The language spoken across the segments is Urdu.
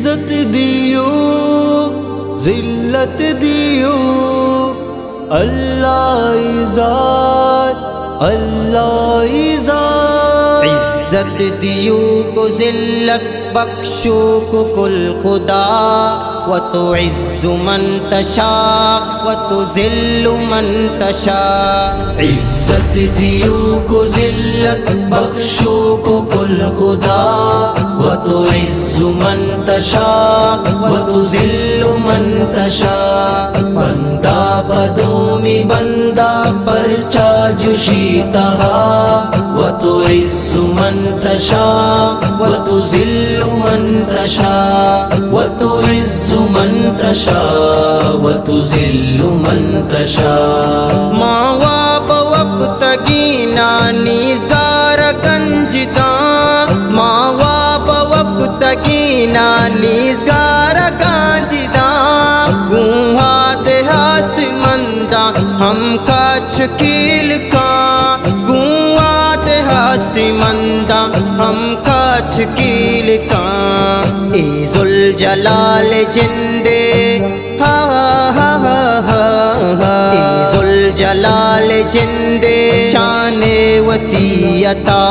عزت دیو ذلت دیو اللہ ذات اللہ ذات عزت دیو کو ذلت بخشو کو کل خدا وتعز من تشاء وتذل من تشاء عزت دیو کو ذلت بخشو کو کل خدا وتعز من تشاء وتذل من تشاء بندہ بدومی بندہ پر چاجشی تہا وتعز من تشاء وتذل من تشاء وتعز من تشاء وتذل من تشاء ماوا بوابتگینا نیزگار گنجدا ماوا بوابتگینا نیزگار گنجدا گوہات ہست مندہ ہم کا چکیل کا گوہات ہست مندہ ہم کا چکیل کا اے ذوالجلال جندے ہا ہا ہا ہا اے ذوالجلال جندے شان وتی عطا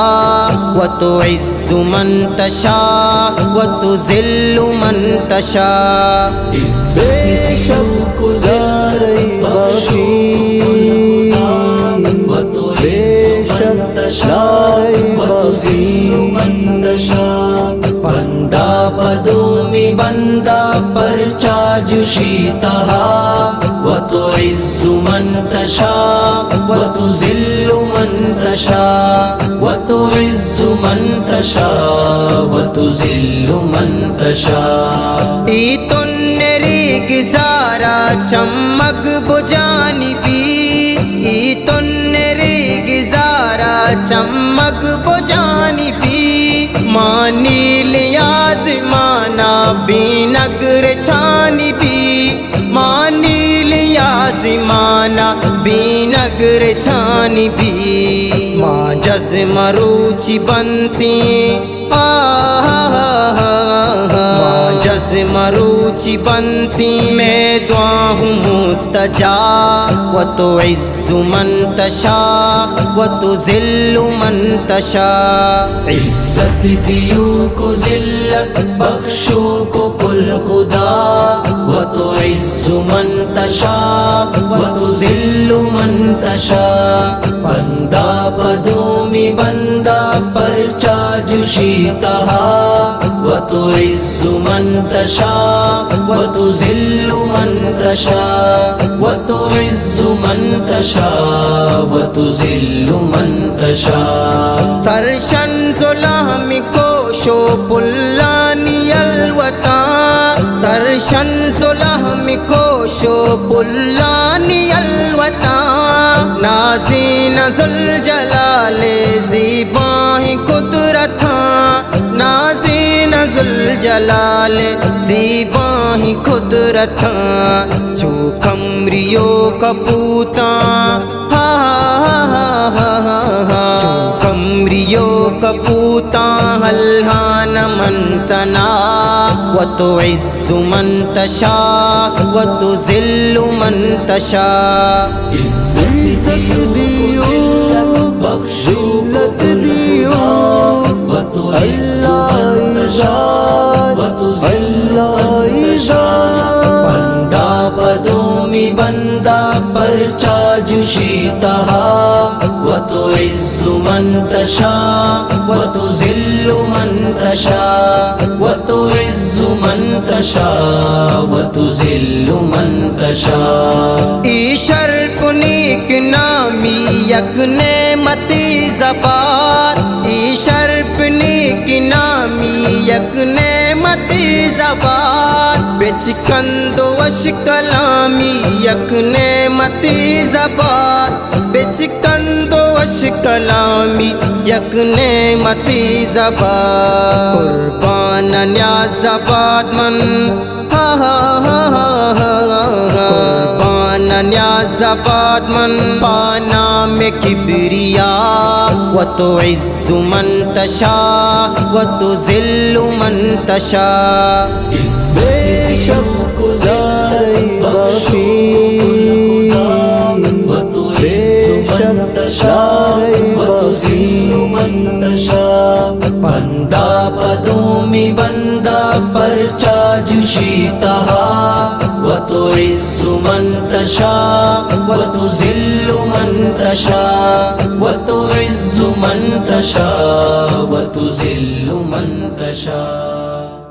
وتعز من تشاء وتذل من تشاء بے شک گزارے بخشی بے شک لائے بخشی بندہ بدومی بندہ پر چاجشی تہا وتعز من تشاء وتذل من تشاء وتعز من تشاء وتذل من تشاء ایتن نری گزارا چمک بجانی بھی ایتن نری گزارا چمک بجانی بھی مانی لیاز مانا بھی نگر چھانی بھی مانی لیاز مانا بھی نگر چھانی بھی ماں جز مروچی بنتی ماں جز مروچی بنتی میں دعا ہوں مستجاب وتعز من تشاء وتذل من تشاء عزت دیو کو ذلت بخشو کو کل خدا وتعز من تشاء وتذل من تشاء بندہ بدومی بندہ پر چاجشی تہا وتعز من تشاء وتذل من تشاء وتعز من تشاء وتذل من تشاء سرشن ظلام کوشو پلانی الوطا سرشن ظلام کوشو پلانی الوطا نازین ذوالجلال زیباں قدرت نازین ذوالجلال زیباں قدرت جو کمریوں کپوتا جو کمریوں کپوتا ہلہان من سنا وتعز من تشاء وتذل من تشاء عزت دیو ذلت دیو وتعز من تشاء وتذل من تشاء بندہ بدومی بندہ پر چاجشی تہا وتعز من تشاء وتذل من تشاء وتعز من تشاء وتذل من تشاء ایشر کنیک نامی یک نعمتی زبان ایشر کنیک نامی یک نعمتی زبان بچ کند وش کلامی یک نعمتی زبان بچ کند وش کلامی یک نعمتی زبان قربان نیاز آباد من قربان نہ نیاز آباد من پانا میں کبریا وتعز من تشاء وتذل من تشاء بے شک خدائے معافی بندہ پدومی بندہ پر چاجشی تہا وتعز من تشاء وتذل من تشاء وتعز من تشاء وتذل من تشاء